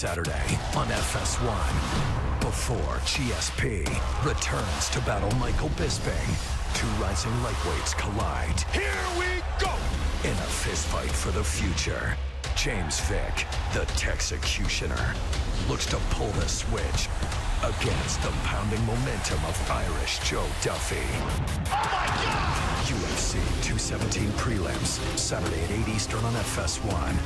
Saturday on FS1. Before GSP returns to battle Michael Bisping, two rising lightweights collide. Here we go! In a fistfight for the future, James Vick, the Texecutioner, looks to pull the switch against the pounding momentum of Irish Joe Duffy. Oh my God! UFC 217 Prelims, Saturday at 8 Eastern on FS1.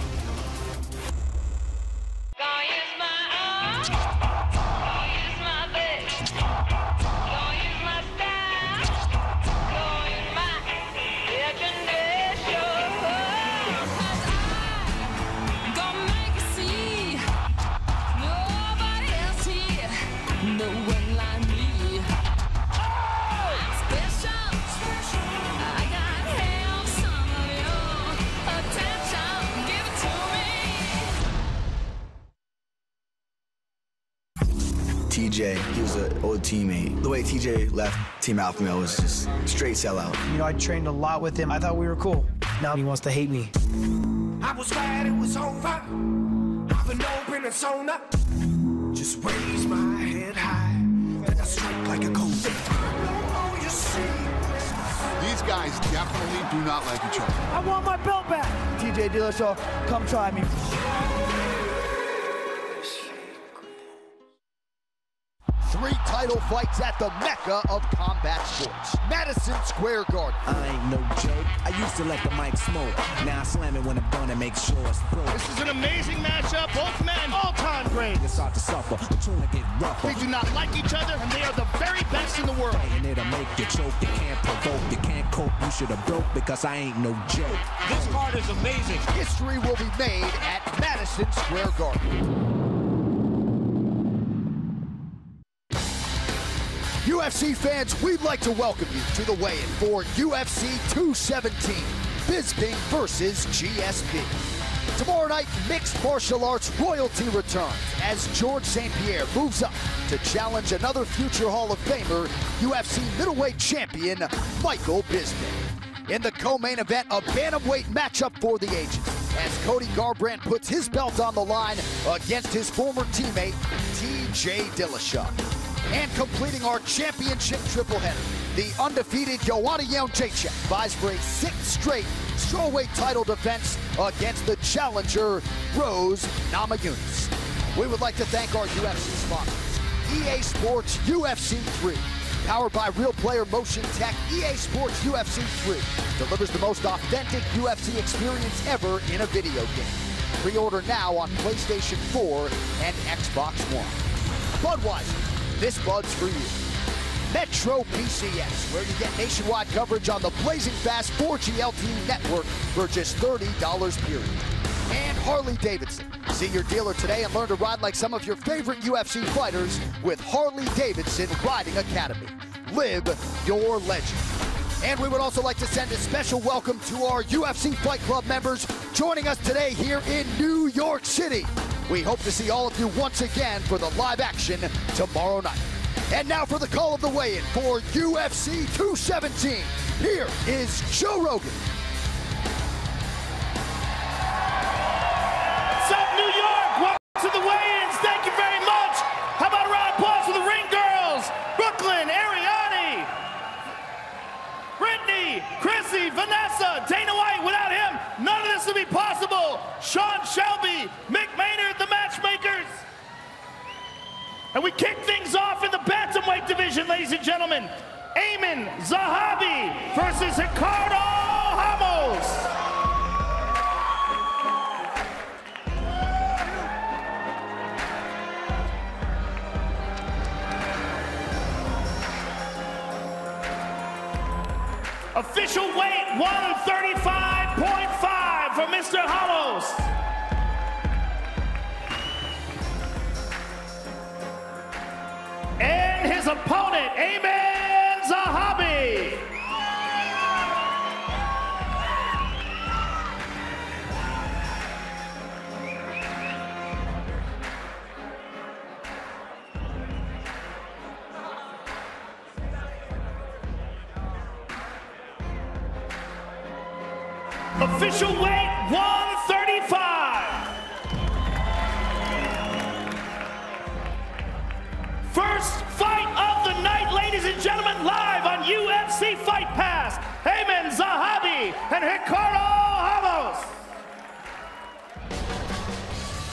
TJ, he was an old teammate. The way TJ left Team Alpha Male was just straight sellout. You know, I trained a lot with him. I thought we were cool. Now he wants to hate me. I was glad it was over. I've been open and sewn up. Just raise my head high, and I strike like a cold. You see, these guys definitely do not like each other. I want my belt back. TJ Dillashaw, come try me. 3 title fights at the mecca of combat sports, Madison Square Garden. I ain't no joke. I used to let the mic smoke. Now I slam it when I'm done and make sure it's broke. This is an amazing matchup. Both men, all-time great. You start to suffer. The tune to get rougher. They do not like each other, and they are the very best in the world. And it'll make you choke. You can't provoke. You can't cope. You should have broke because I ain't no joke. This card is amazing. History will be made at Madison Square Garden. UFC fans, we'd like to welcome you to the weigh-in for UFC 217, Bisping versus GSP. Tomorrow night, mixed martial arts royalty returns as George St-Pierre moves up to challenge another future Hall of Famer, UFC middleweight champion Michael Bisping. In the co-main event, a bantamweight matchup for the ages, as Cody Garbrandt puts his belt on the line against his former teammate, TJ Dillashaw. And completing our championship triple header, the undefeated Joanna Jędrzejczyk vies for a 6th straight strawweight title defense against the challenger, Rose Namajunas. We would like to thank our UFC sponsors, EA Sports UFC 3. Powered by Real Player Motion Tech, EA Sports UFC 3 delivers the most authentic UFC experience ever in a video game. Pre-order now on PlayStation 4 and Xbox One. Budweiser, this Bud's for you. Metro PCS, where you get nationwide coverage on the blazing fast 4G LTE network for just $30 period. And Harley-Davidson. See your dealer today and learn to ride like some of your favorite UFC fighters with Harley-Davidson Riding Academy. Live your legend. And we would also like to send a special welcome to our UFC Fight Club members joining us today here in New York City. We hope to see all of you once again for the live action tomorrow night. And now for the call of the weigh-in for UFC 217. Here is Joe Rogan. What's up, New York? Welcome to the weigh-ins. Thank you very much. How about a round of applause for the ring girls? Brooklyn, Ariane, Brittany, Chrissy, Vanessa, Dana White. Without him, none of this would be possible. Sean Shelby, Mick Maynard, the matchmakers. And we kick things off in the Bantamweight division, ladies and gentlemen. Ayman Zahabi versus Ricardo Ramos. Official weight 135.5 for Mr. Ramos. And his opponent, Ayman Zahabi. Official weight 135. and gentlemen, live on UFC Fight Pass, Ayman Zahabi and Ricardo Ramos.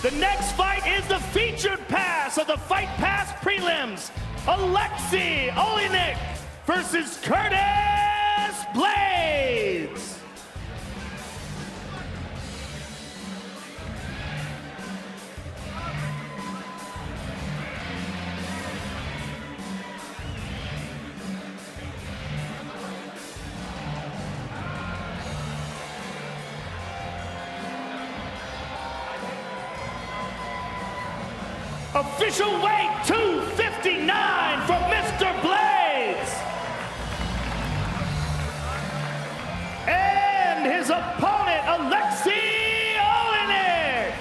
The next fight is the featured pass of the Fight Pass Prelims. Alexei Oleinik versus Curtis Blades. Official weight 259 for Mr. Blades. And his opponent, Alexei Oleinik.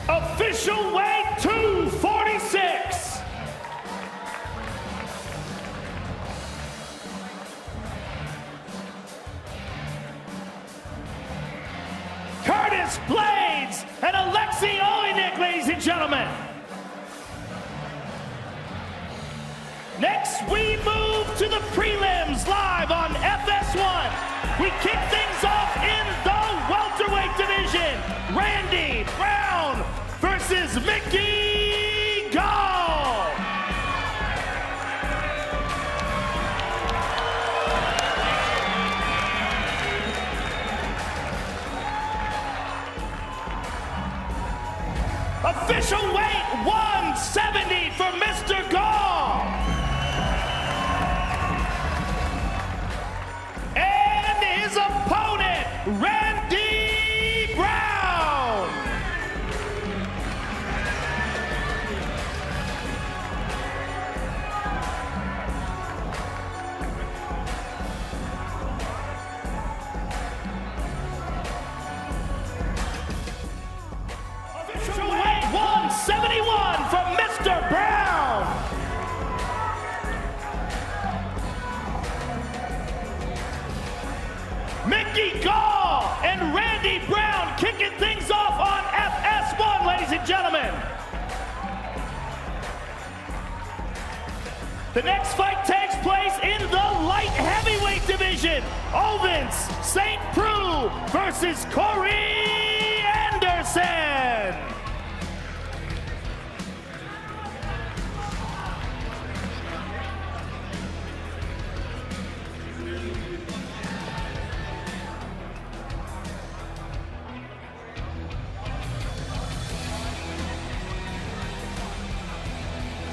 Official weight 246. Curtis Blades and Alexei Oleinik, ladies and gentlemen. Next, we move to the prelims live on FS1. We kick things off in the welterweight division. Randy Brown versus Mickey Gall. Official weight 170 for Mr. Gall. And his opponent, Randy Brown. Official weight 171 from Mr. Brown. Mickey Gall and Randy Brown kicking things off on FS1, ladies and gentlemen. The next fight takes place in the light heavyweight division. Owens St. Preux versus Corey Anderson.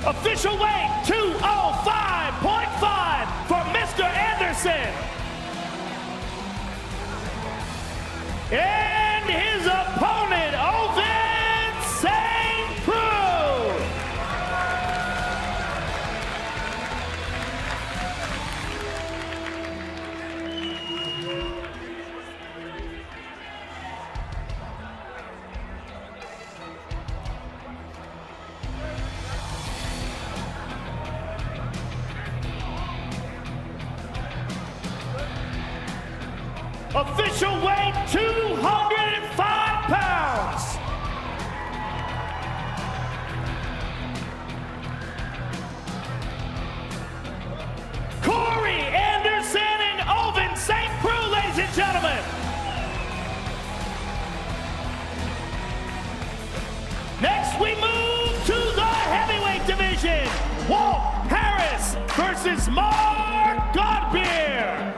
Official weight 205.5 for Mr. Anderson. And his opponent, Owens St. Preux. Official weight 205 pounds. Corey Anderson and Owens St. Preux, ladies and gentlemen. Next, we move to the heavyweight division. Walt Harris versus Mark Godbeer.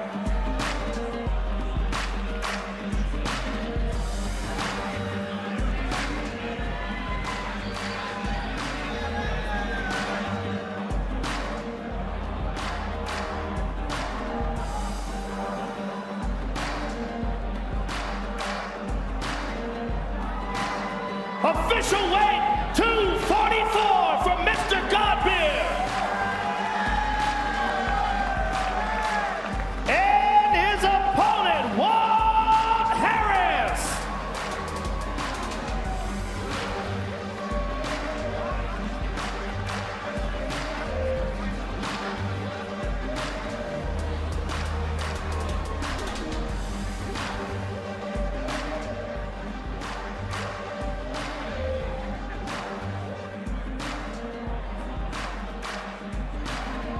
Official weight 244 from Mr. Godbeer. And his opponent, Walt Harris.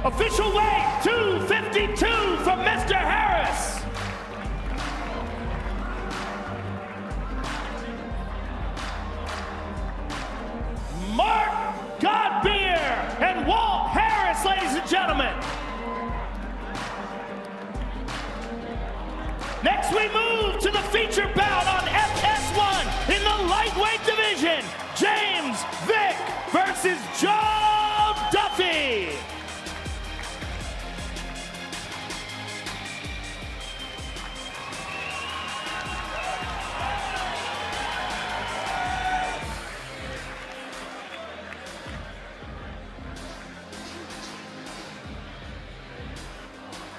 Official weight 252 from Mr. Harris. Mark Godbeer and Walt Harris, ladies and gentlemen. Next we move to the feature bout on FS1 in the lightweight division. James Vick versus Joe Duffy.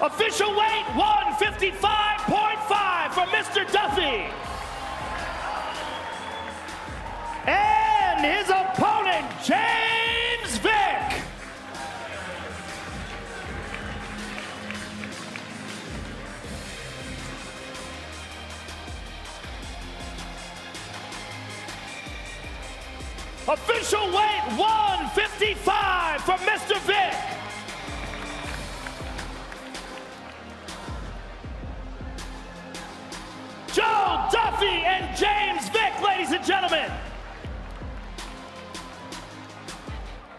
Official weight 155.5 from Mr. Duffy. And his opponent, James Vick. Official weight 155 from Mr. Vick. Joe Duffy and James Vick, ladies and gentlemen.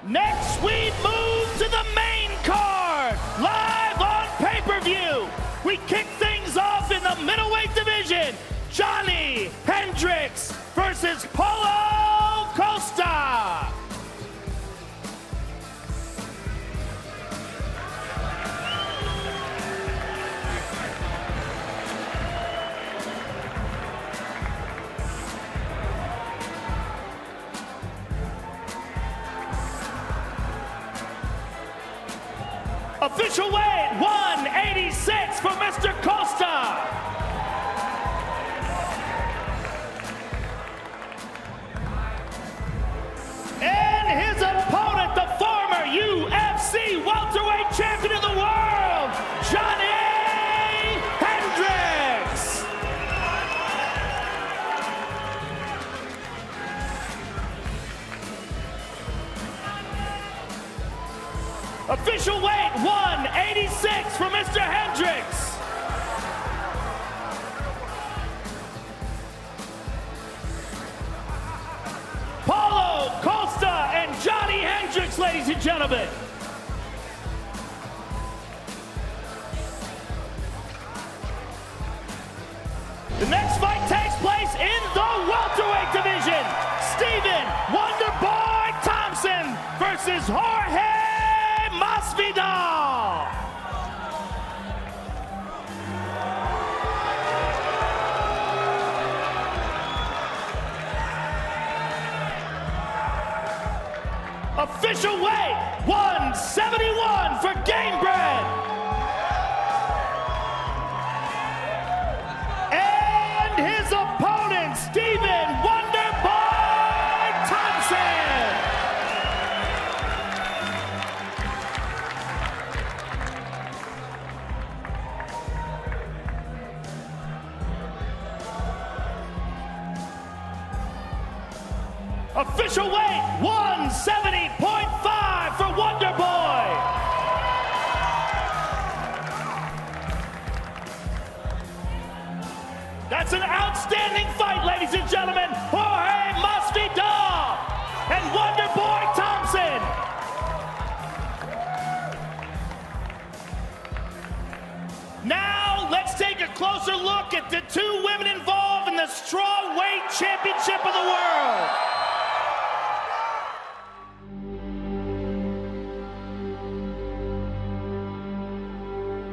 Next, we move to the main card, live on pay-per-view. We kick things off in the middleweight division. Johnny Hendricks versus Paulo Costa. Official weight 186 for Mr. Costa. And his opponent, the former UFC welterweight champion of the world, Johnny Hendricks. Official weight 186 for Mr. Hendricks. Paulo Costa and Johnny Hendricks, ladies and gentlemen. The next fight takes place in the welterweight division. Stephen Wonderboy Thompson versus Jorge Masvidal. Official weight 171 for Gamebred. And his opponent, Stephen Wonderboy Thompson. Official weight 170.5 for Wonderboy. That's an outstanding fight, ladies and gentlemen. Jorge Masvidal and Wonderboy Thompson. Now let's take a closer look at the two women involved in the Strawweight Championship of the World.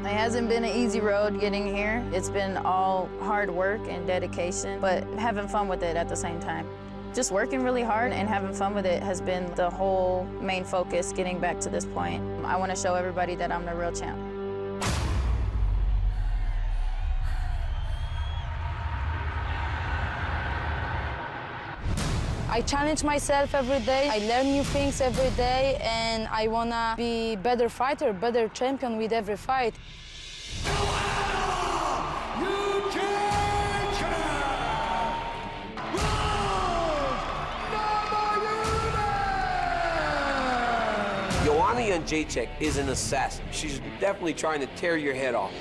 It hasn't been an easy road getting here. It's been all hard work and dedication, but having fun with it at the same time. Just working really hard and having fun with it has been the whole main focus getting back to this point. I want to show everybody that I'm the real champ. I challenge myself every day. I learn new things every day, and I want to be better fighter, better champion with every fight. Yo, Joanna Jędrzejczyk is an assassin. She's definitely trying to tear your head off.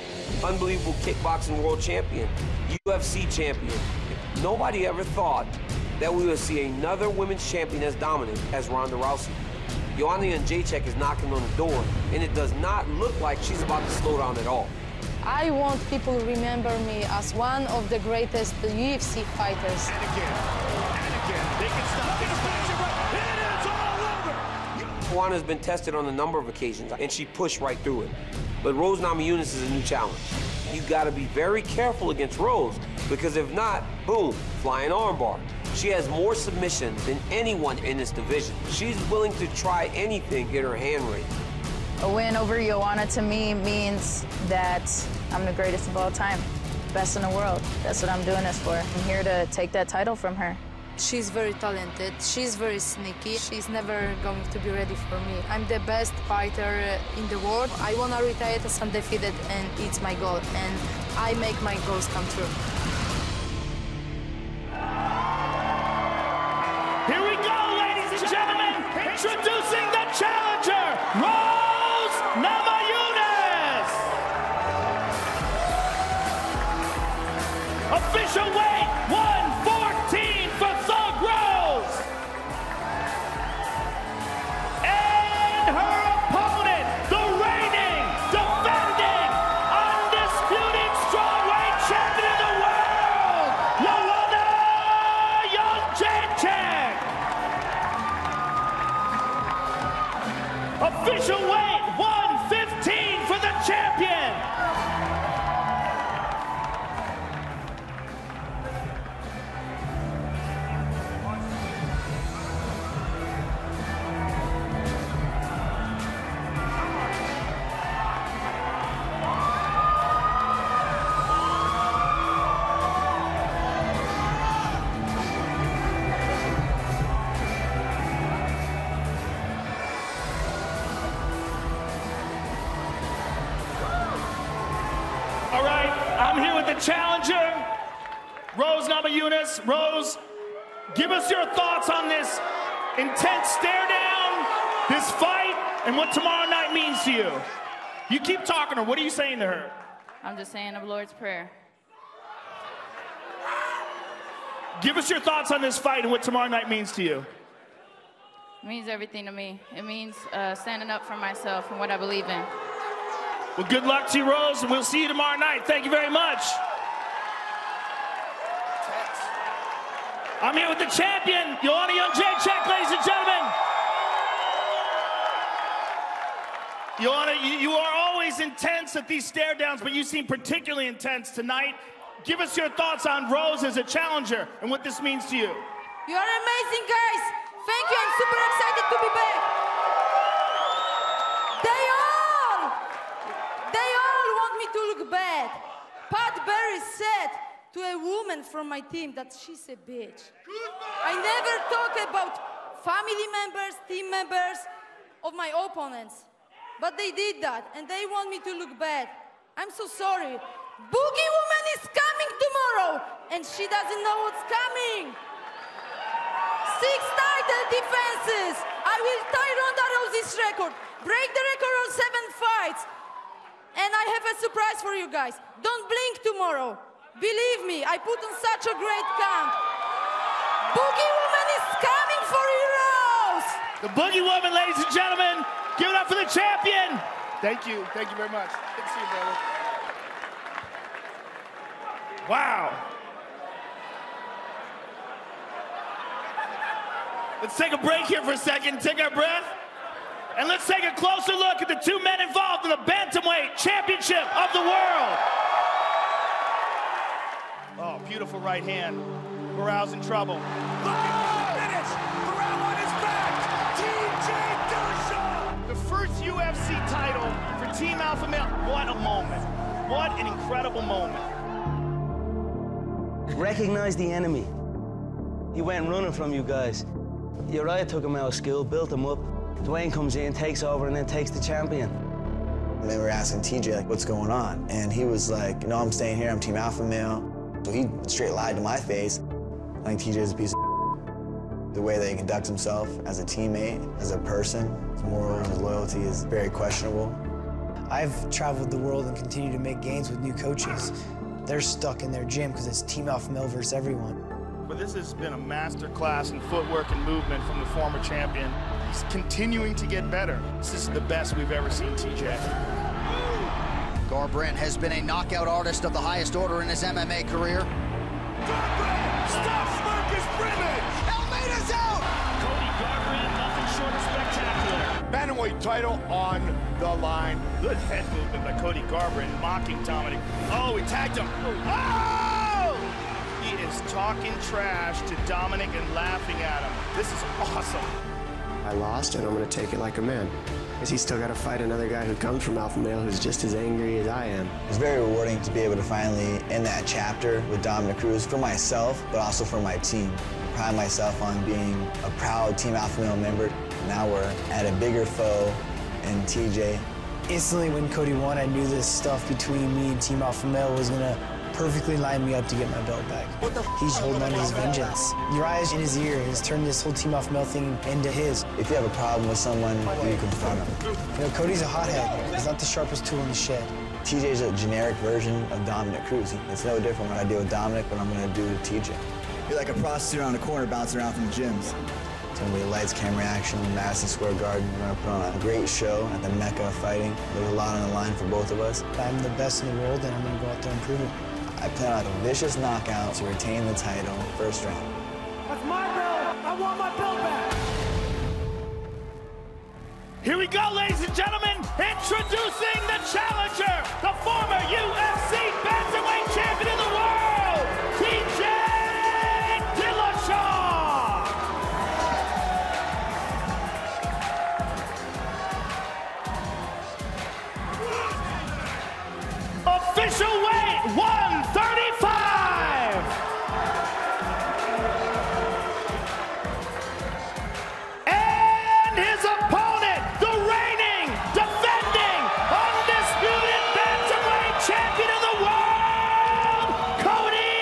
Unbelievable kickboxing world champion, UFC champion. Nobody ever thought that we would see another women's champion as dominant as Ronda Rousey. Joanna Jędrzejczyk is knocking on the door, and it does not look like she's about to slow down at all. I want people to remember me as one of the greatest UFC fighters. And again, they can stop this match. It is all over. Joanna has been tested on a number of occasions, and she pushed right through it. But Rose Namajunas is a new challenge. You gotta be very careful against Rose, because if not, boom, flying armbar. She has more submissions than anyone in this division. She's willing to try anything, get her hand raised. A win over Joanna to me means that I'm the greatest of all time, best in the world. That's what I'm doing this for. I'm here to take that title from her. She's very talented, she's very sneaky, she's never going to be ready for me. I'm the best fighter in the world. I want to retire as undefeated, and it's my goal, and I make my goals come true. Here we go, ladies and gentlemen, introducing the challenger, Rose Namajunas. Official weight, 114 for Thug Rose. And her opponent, the reigning, defending, undisputed strawweight champion of the world, Joanna Jędrzejczyk. Official weight, 115 for the champion. All right, I'm here with the challenger, Rose Namajunas. Rose, give us your thoughts on this intense stare down, this fight, and what tomorrow night means to you. You keep talking to her. What are you saying to her? I'm just saying the Lord's Prayer. Give us your thoughts on this fight and what tomorrow night means to you. It means everything to me. It means standing up for myself and what I believe in. Well, good luck to you, Rose, and we'll see you tomorrow night. Thank you very much. I'm here with the champion, Joanna Jędrzejczyk, ladies and gentlemen. Joanna, you are always intense at these stare downs, but you seem particularly intense tonight. Give us your thoughts on Rose as a challenger and what this means to you. You are amazing, guys. Thank you. I'm super excited to be back. They all want me to look bad. Pat Barry said to a woman from my team that she's a bitch. I never talk about family members, team members of my opponents. But they did that, and they want me to look bad. I'm so sorry. Boogie Woman is coming tomorrow, and she doesn't know what's coming. 6 title defenses. I will tie Ronda Rousey's record, break the record on 7 fights. And I have a surprise for you guys. Don't blink tomorrow. Believe me, I put on such a great camp. Boogie Woman is coming for you, Rose. The Boogie Woman, ladies and gentlemen. Give it up for the champion. Thank you. Thank you very much. Good to see you, brother. Wow. Let's take a break here for a second, take our breath, and let's take a closer look at the 2 men involved in the Bantamweight Championship of the world. Oh, beautiful right hand. Corral's in trouble. Finish. Corral on his back. TJ Dillashaw. The first UFC title for Team Alpha Male. What a moment. What an incredible moment. Recognize the enemy. He went running from you guys. Uriah took him out of school, built him up. Dwayne comes in, takes over, and then takes the champion. And they were asking TJ, like, what's going on? And he was like, no, I'm staying here, I'm Team Alpha Male. So he straight lied to my face. I think TJ's a piece of The way that he conducts himself as a teammate, as a person, his morals, his loyalty is very questionable. I've traveled the world and continue to make gains with new coaches. They're stuck in their gym because it's team alpha male versus everyone. But this has been a master class in footwork and movement from the former champion. He's continuing to get better. This is the best we've ever seen TJ. Garbrandt has been a knockout artist of the highest order in his MMA career. Garbrandt stops Marcus Brimage! Almeida's out! Cody Garbrandt, nothing short of spectacular. Bantamweight title on the line. Good head movement by Cody Garbrandt, mocking Dominic. Oh, he tagged him. Oh! He is talking trash to Dominic and laughing at him. This is awesome. I lost, and I'm going to take it like a man. Because he's still got to fight another guy who comes from alpha male who's just as angry as I am. It's very rewarding to be able to finally end that chapter with Dominic Cruz for myself, but also for my team. I pride myself on being a proud Team Alpha Male member. Now we're at a bigger foe in TJ. Instantly when Cody won, I knew this stuff between me and Team Alpha Male was gonna perfectly line me up to get my belt back. He's holding on to his vengeance. Uriah's in his ear. He's turned this whole Team Alpha Male thing into his. If you have a problem with someone, you confront him. You know, Cody's a hothead. He's not the sharpest tool in the shed. TJ's a generic version of Dominic Cruz. It's no different when I deal with Dominic than I'm gonna do with TJ. You're like a prostitute on the corner bouncing around from the gyms. It's gonna be lights, camera, action, Madison Square Garden. We're gonna put on a great show at the Mecca of fighting. There's a lot on the line for both of us. I'm the best in the world, and I'm gonna go out there and prove it. I plan on a vicious knockout to retain the title first round. That's my belt! I want my belt back! Here we go, ladies and gentlemen, introducing the challenger, the former UFC Bantamweight champion of the world, TJ Dillashaw! Official weight, 135! And his opponent, the reigning, defending, undisputed Bantamweight champion of the world, Cody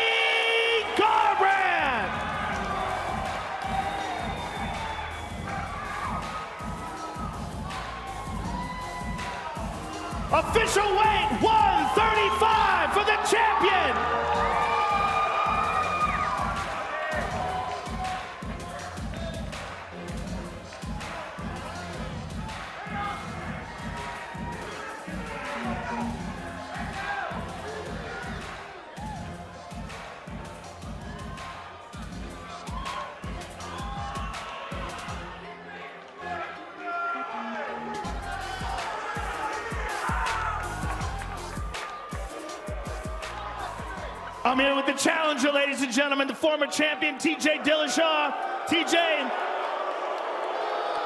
Garbrandt! Official weight, 135 for the champion! I'm here with the challenger, ladies and gentlemen, the former champion, TJ Dillashaw. TJ,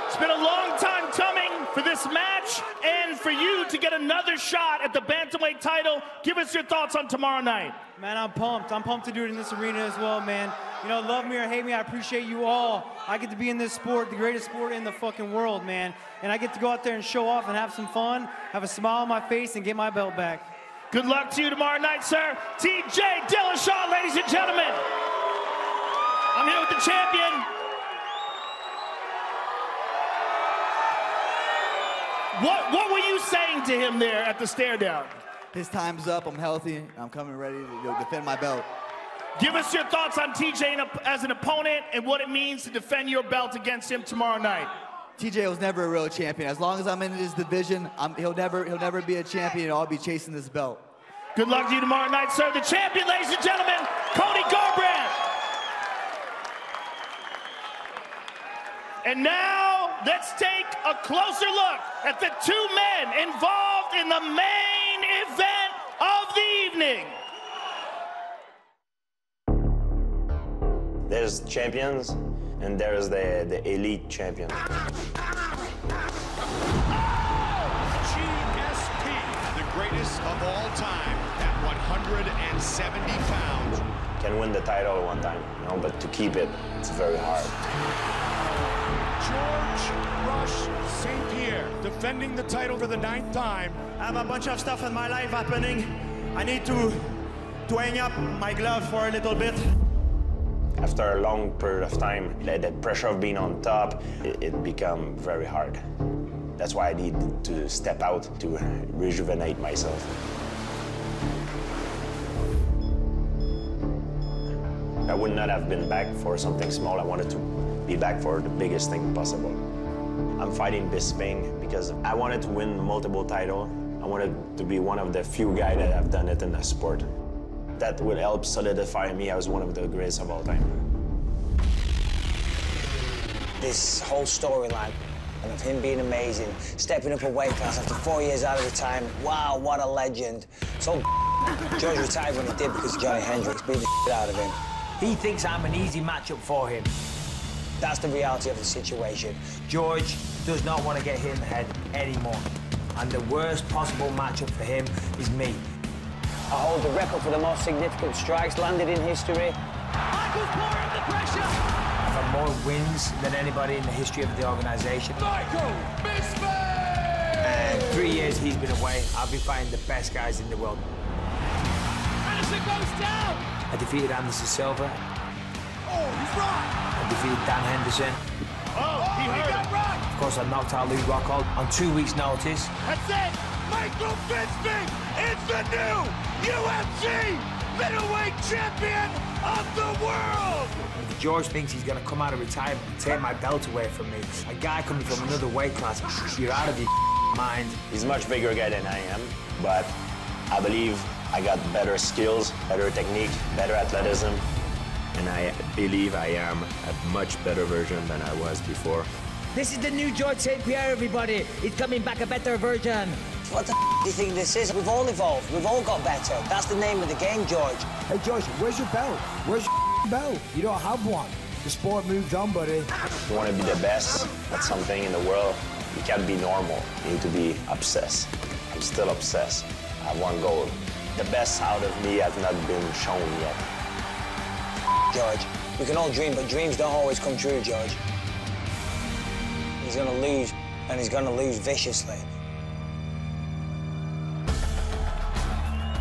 it's been a long time coming for this match and for you to get another shot at the Bantamweight title. Give us your thoughts on tomorrow night. Man, I'm pumped. I'm pumped to do it in this arena as well, man. You know, love me or hate me, I appreciate you all. I get to be in this sport, the greatest sport in the fucking world, man. And I get to go out there and show off and have some fun, have a smile on my face, and get my belt back. Good luck to you tomorrow night, sir. TJ Dillashaw, ladies and gentlemen. I'm here with the champion. What were you saying to him there at the stare down? His time's up, I'm healthy, I'm coming ready to defend my belt. Give us your thoughts on TJ as an opponent and what it means to defend your belt against him tomorrow night. TJ was never a real champion. As long as I'm in this division, he'll never be a champion, and I'll be chasing this belt. Good luck to you tomorrow night, sir. The champion, ladies and gentlemen, Cody Garbrandt. And now, let's take a closer look at the two men involved in the main event of the evening. There's champions, and there's the elite champion. GSP, the greatest of all time at 170 pounds. Can win the title one time, you know, but to keep it, it's very hard. George Rush St-Pierre, defending the title for the 9th time. I have a bunch of stuff in my life happening. I need to hang up my glove for a little bit. After a long period of time, the pressure of being on top, it became very hard. That's why I need to step out to rejuvenate myself. I would not have been back for something small. I wanted to be back for the biggest thing possible. I'm fighting Bisping because I wanted to win multiple titles. I wanted to be one of the few guys that have done it in the sport. That would help solidify me as one of the greatest of all time. This whole storyline and of him being amazing, stepping up a weight class after 4 years out of retirement. Wow, what a legend. So George retired when he did because Johnny Hendricks beat the shit out of him. He thinks I'm an easy matchup for him. That's the reality of the situation. George does not want to get hit in the head anymore. And the worst possible matchup for him is me. I hold the record for the most significant strikes landed in history. Michael's pouring the pressure. I've had more wins than anybody in the history of the organization. Michael Bisping! And 3 years he's been away, I've been fighting the best guys in the world. Madison goes down! I defeated Anderson Silva. Oh, he's rocked! I defeated Dan Henderson. Oh, he got rocked! Of course, I knocked out Lou Rockhold on 2 weeks' notice. That's it! Michael Bisping is the new UFC Middleweight Champion of the world! If George thinks he's going to come out of retirement and take my belt away from me, a guy coming from another weight class, you're out of your mind. He's a much bigger guy than I am, but I believe I got better skills, better technique, better athleticism, and I believe I am a much better version than I was before. This is the new George St-Pierre, everybody. He's coming back a better version. What the do you think this is? We've all evolved. We've all got better. That's the name of the game, George. Hey, George, where's your belt? Where's your belt? You don't have one. The sport moved on, buddy. If you want to be the best at something in the world, you can't be normal. You need to be obsessed. I'm still obsessed. I have one goal. The best out of me has not been shown yet. George, we can all dream, but dreams don't always come true, George. He's gonna lose, and he's gonna lose viciously.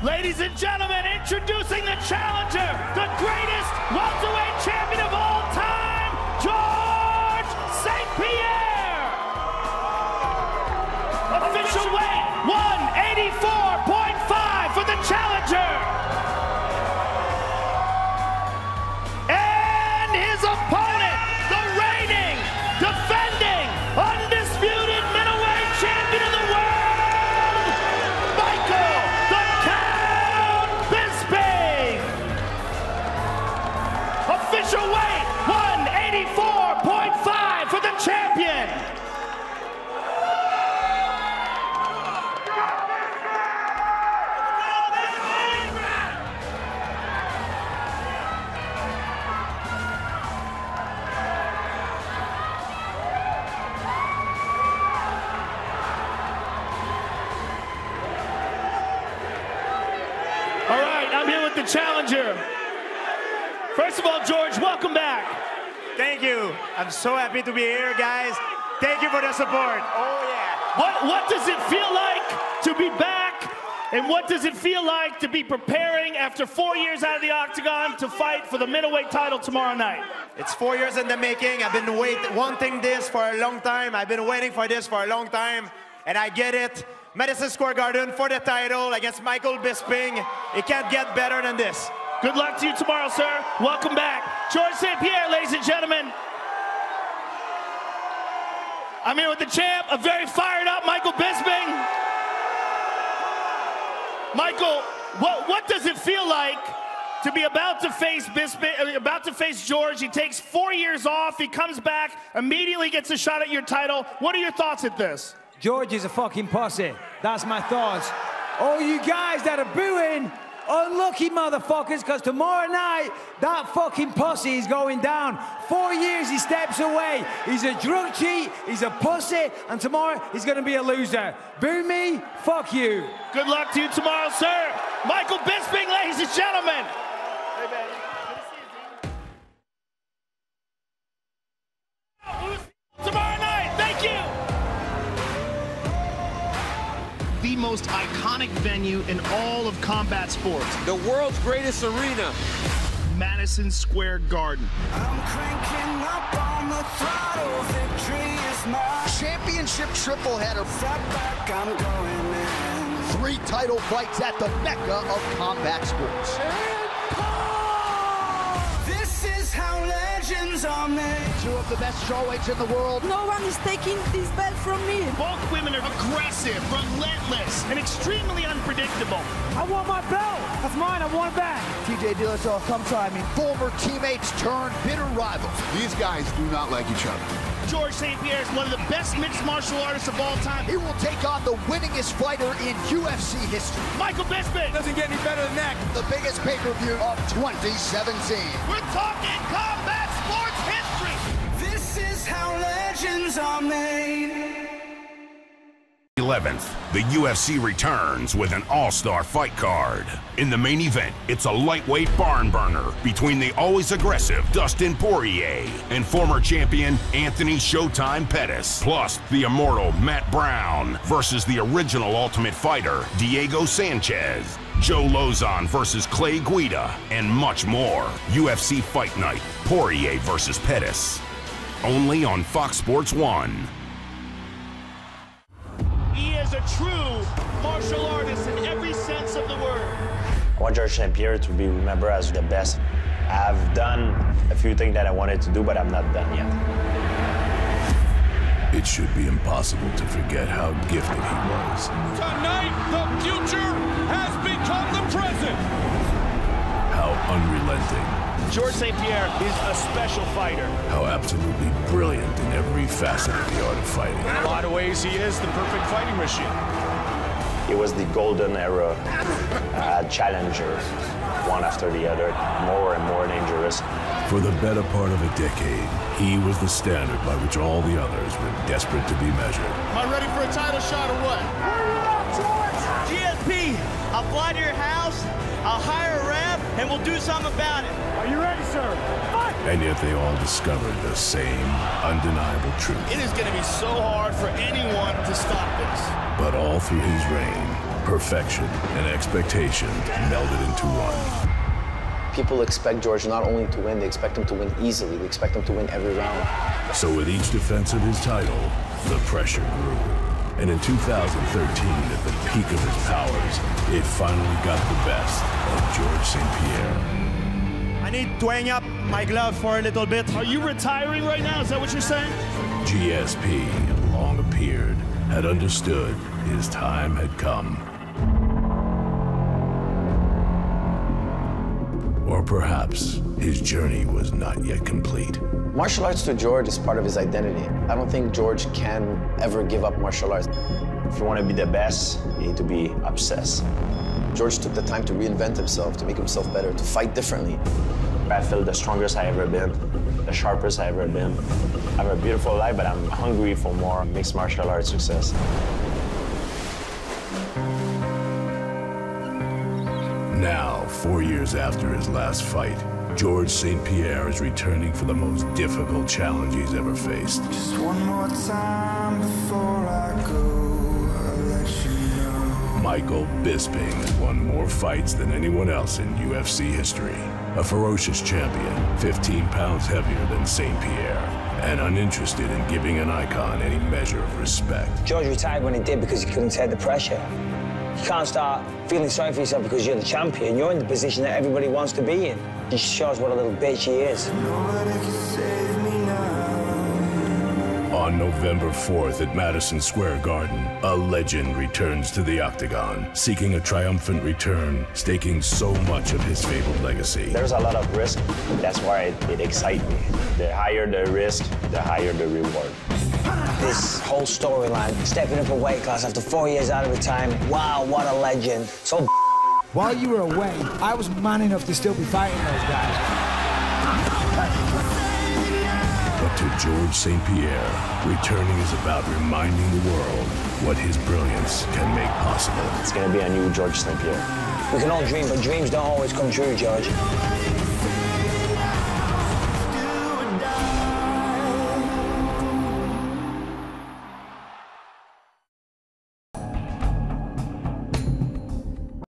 Ladies and gentlemen, introducing the challenger, the greatest welterweight champion of all time, George St-Pierre. Official weight, 184.5 for the challenger. And his opponent, the reigning, defending, undisputed middleweight champion of the world, Michael the Count Bisping. Official weight, 184.5 for the champion. All right, I'm here with the challenger. First of all, George, welcome back. Thank you. I'm so happy to be here, guys. Thank you for the support. Oh, yeah. What does it feel like to be back? And what does it feel like to be preparing after 4 years out of the octagon to fight for the middleweight title tomorrow night? It's 4 years in the making. I've been wanting this for a long time. I've been waiting for this for a long time, and I get it. Madison Square Garden for the title against Michael Bisping. It can't get better than this. Good luck to you tomorrow, sir. Welcome back. George St-Pierre, ladies and gentlemen. I'm here with the champ, a very fired up Michael Bisping. Michael, what does it feel like to be about to face Bisping, about to face George? He takes 4 years off, he comes back, immediately gets a shot at your title. What are your thoughts at this? George is a fucking pussy. That's my thoughts. All you guys that are booing, unlucky motherfuckers, because tomorrow night, that fucking pussy is going down. 4 years he steps away. He's a drug cheat, he's a pussy, and tomorrow he's gonna be a loser. Boo me, fuck you. Good luck to you tomorrow, sir. Michael Bisping, ladies and gentlemen. Hey, man. Good to see you. Tomorrow night, thank you. The most iconic venue in all of combat sports. The world's greatest arena. Madison Square Garden. I'm cranking up on the throttle, victory is mine. Championship triple header. Step back, I'm going in. 3 title fights at the mecca of combat sports. This is how legends are made. 2 of the best strawweights in the world. No one is taking this belt from me. Both women are aggressive, relentless, and extremely unpredictable. I want my belt. That's mine. I want it back. TJ Dillashaw, come try me. Former teammates turned bitter rivals. These guys do not like each other. George St-Pierre is one of the best mixed martial artists of all time. He will take on the winningest fighter in UFC history. Michael Bisping. Doesn't get any better than that. The biggest pay-per-view of 2017. We're talking combat sports history. This is how legends are made. 11th, the UFC returns with an all-star fight card. In the main event, it's a lightweight barn burner between the always aggressive Dustin Poirier and former champion Anthony Showtime Pettis, plus the immortal Matt Brown versus the original Ultimate Fighter Diego Sanchez, Joe Lozon versus Clay Guida, and much more. UFC Fight Night, Poirier versus Pettis. Only on Fox Sports 1. He is a true martial artist in every sense of the word. I want George St-Pierre to be remembered as the best. I've done a few things that I wanted to do, but I'm not done yet. It should be impossible to forget how gifted he was. Tonight, the future has become the present. How unrelenting. George St-Pierre is a special fighter. How absolutely brilliant in every facet of the art of fighting. In a lot of ways, he is the perfect fighting machine. It was the golden era. Challengers, one after the other, more and more dangerous. For the better part of a decade, he was the standard by which all the others were desperate to be measured. Am I ready for a title shot or what? GSP, I'll fly to your house, I'll hire a ref, and we'll do something about it. Are you ready, sir? Fight! And yet they all discovered the same undeniable truth. It is going to be so hard for anyone to stop this. But all through his reign, perfection and expectation melded into one. People expect George not only to win, they expect him to win easily. They expect him to win every round. So with each defense of his title, the pressure grew. And in 2013, at the peak of his powers, it finally got the best of George St-Pierre. I need to hang up my glove for a little bit. Are you retiring right now? Is that what you're saying? GSP, long appeared, had understood his time had come. Or perhaps his journey was not yet complete. Martial arts to George is part of his identity. I don't think George can ever give up martial arts. If you want to be the best, you need to be obsessed. George took the time to reinvent himself, to make himself better, to fight differently. I feel the strongest I've ever been, the sharpest I've ever been. I have a beautiful life, but I'm hungry for more mixed martial arts success. Now, 4 years after his last fight, George St-Pierre is returning for the most difficult challenge he's ever faced. Just one more time before I go, I'll let you know. Michael Bisping has won more fights than anyone else in UFC history. A ferocious champion, 15 pounds heavier than St-Pierre, and uninterested in giving an icon any measure of respect. George retired when he did because he couldn't take the pressure. You can't start feeling sorry for yourself because you're the champion. You're in the position that everybody wants to be in. He shows what a little bitch he is. Nobody can save me now. On November 4th at Madison Square Garden, a legend returns to the octagon, seeking a triumphant return, staking so much of his fabled legacy. There's a lot of risk. That's why it excites me. The higher the risk, the higher the reward. This whole storyline, stepping up a weight class after 4 years out of retirement. Wow, what a legend. So while you were away, I was man enough to still be fighting those guys. But to George St-Pierre, returning is about reminding the world what his brilliance can make possible. It's going to be a new George St-Pierre. we can all dream, but dreams don't always come true, George.